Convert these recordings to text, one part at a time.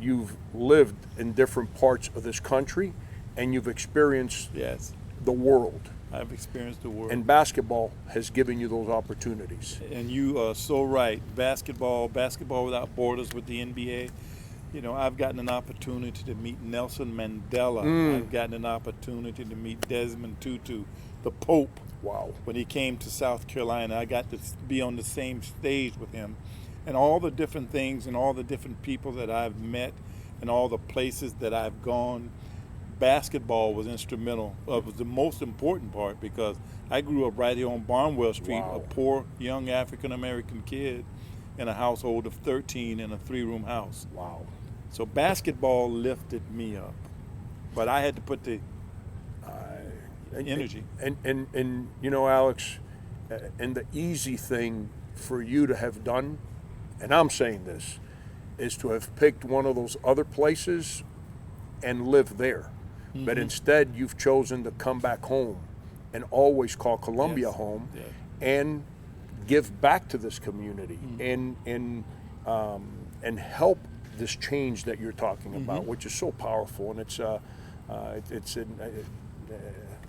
you've lived in different parts of this country, and you've experienced Yes, the world. I've experienced the world. And basketball has given you those opportunities. And you are so right. Basketball without borders with the NBA. You know, I've gotten an opportunity to meet Nelson Mandela. I've gotten an opportunity to meet Desmond Tutu, the Pope. Wow. When he came to South Carolina, I got to be on the same stage with him. And all the different things and all the different people that I've met and all the places that I've gone, basketball was instrumental. It was the most important part because I grew up right here on Barnwell Street, Wow. a poor young African-American kid in a household of 13 in a 3-room house. Wow. So basketball lifted me up. But I had to put the energy. And you know, Alex, and the easy thing for you to have done, and I'm saying this, is to have picked one of those other places and live there. But instead, you've chosen to come back home and always call Columbia Yes. home Yes. and give back to this community and help this change that you're talking about, which is so powerful. And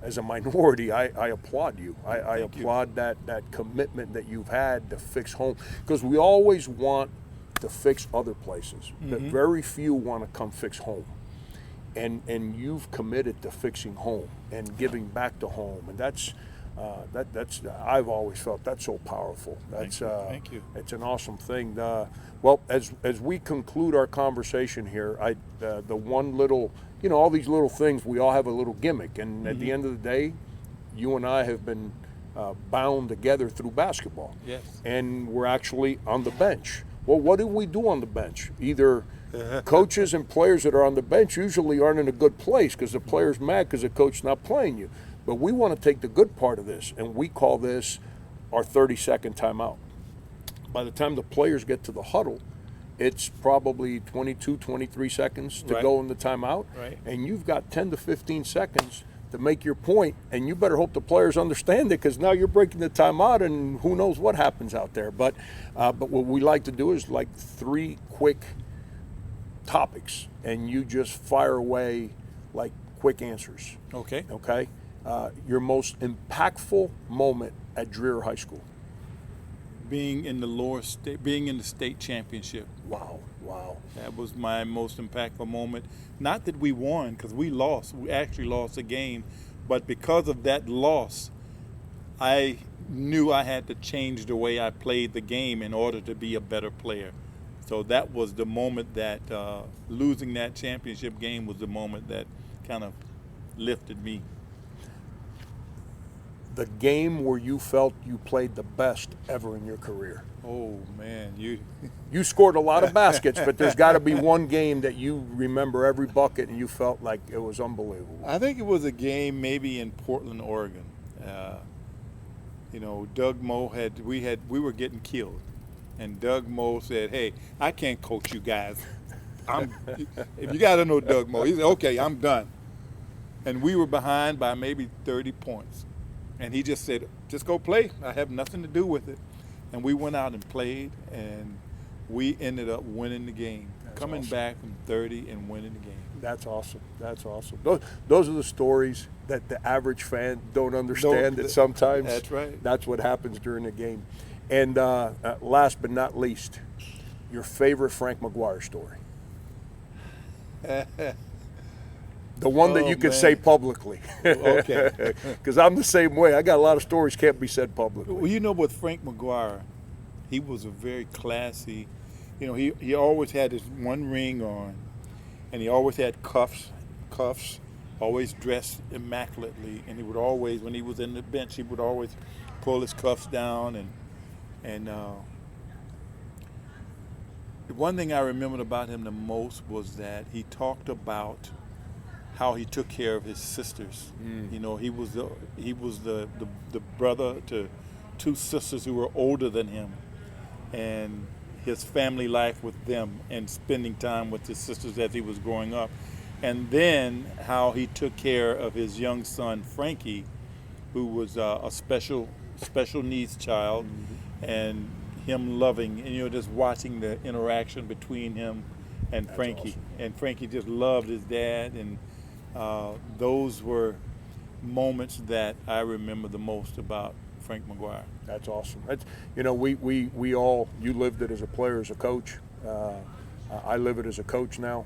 as a minority, I applaud you. I applaud that commitment that you've had to fix home, because we always want to fix other places, but very few want to come fix home. And you've committed to fixing home and giving back to home, and that's I've always felt that's so powerful. That's Thank you. It's an awesome thing. Well, as we conclude our conversation here, the one little, you know, all these little things, we all have a little gimmick, and at the end of the day, you and I have been bound together through basketball. Yes. And we're actually on the bench. Well, what do we do on the bench? Either coaches and players that are on the bench usually aren't in a good place because the player's mad because the coach's not playing you. But we want to take the good part of this, and we call this our 30-second timeout. By the time the players get to the huddle, it's probably 22, 23 seconds to Right. go in the timeout. Right. And you've got 10 to 15 seconds to make your point, and you better hope the players understand it, because now you're breaking the timeout, and who knows what happens out there. But what we like to do is like 3 quick topics, and you just fire away like quick answers. Okay. Okay? Your most impactful moment at Dreher High School. Being in the state championship. Wow. That was my most impactful moment. Not that we won, because we lost. We actually lost the game. But because of that loss, I knew I had to change the way I played the game in order to be a better player. So that was the moment that losing that championship game was the moment that kind of lifted me. The game where you felt you played the best ever in your career. Oh, man. You scored a lot of baskets, but there's got to be one game that you remember every bucket and you felt like it was unbelievable. I think it was a game maybe in Portland, Oregon. You know, Doug Moe we were getting killed, and Doug Moe said, "Hey, I can't coach you guys. If you got to know Doug Moe, he said, okay, I'm done." And we were behind by maybe 30 points, and he just said, "Just go play. I have nothing to do with it." And we went out and played, and we ended up winning the game, coming awesome. back from 30 and winning the game. That's awesome. That's awesome. Those are the stories that the average fan don't understand. That sometimes That's right. That's what happens during the game. And last but not least, your favorite Frank McGuire story. The one that you can man. say publicly. Okay. Because I'm the same way. I got a lot of stories can't be said publicly. Well, you know, with Frank McGuire, he was a very classy, you know, he always had his one ring on, and he always had cuffs, always dressed immaculately, and he would always, when he was in the bench, he would always pull his cuffs down, and the one thing I remembered about him the most was that he talked about how he took care of his sisters. You know, he was the brother to 2 sisters who were older than him, and his family life with them and spending time with his sisters as he was growing up. And then how he took care of his young son, Frankie, who was a special needs child, and him loving, and you know, just watching the interaction between him and That's Frankie. awesome. And Frankie just loved his dad, and those were moments that I remember the most about Frank McGuire. That's awesome. That's, we all, you lived it as a player, as a coach. I live it as a coach now,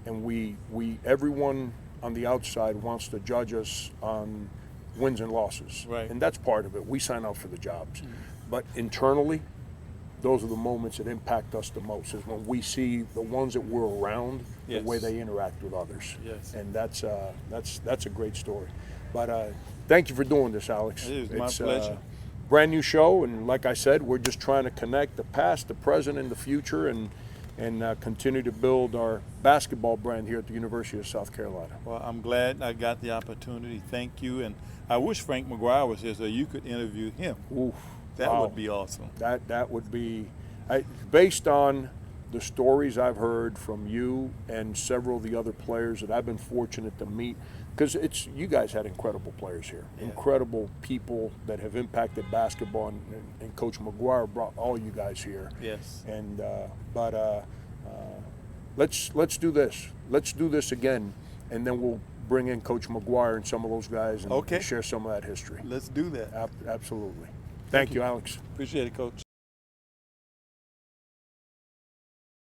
and everyone on the outside wants to judge us on wins and losses, Right. and that's part of it. We sign up for the jobs, Mm-hmm. but internally, those are the moments that impact us the most. Is when we see the ones that we're around, Yes. the way they interact with others. Yes. And that's a great story. But thank you for doing this, Alex. It is my It's, pleasure. Brand new show, and like I said, we're just trying to connect the past, the present, and the future, and continue to build our basketball brand here at the University of South Carolina. Well, I'm glad I got the opportunity. Thank you. And I wish Frank McGuire was here so you could interview him. Oof, That wow. would be awesome. That would be, based on the stories I've heard from you and several of the other players that I've been fortunate to meet, because you guys had incredible players here, Yeah. incredible people that have impacted basketball, and Coach McGuire brought all you guys here. Yes. And let's do this. Let's do this again, and then we'll bring in Coach McGuire and some of those guys and, Okay. and share some of that history. Let's do that. Absolutely. Thank you, Alex. Appreciate it, Coach.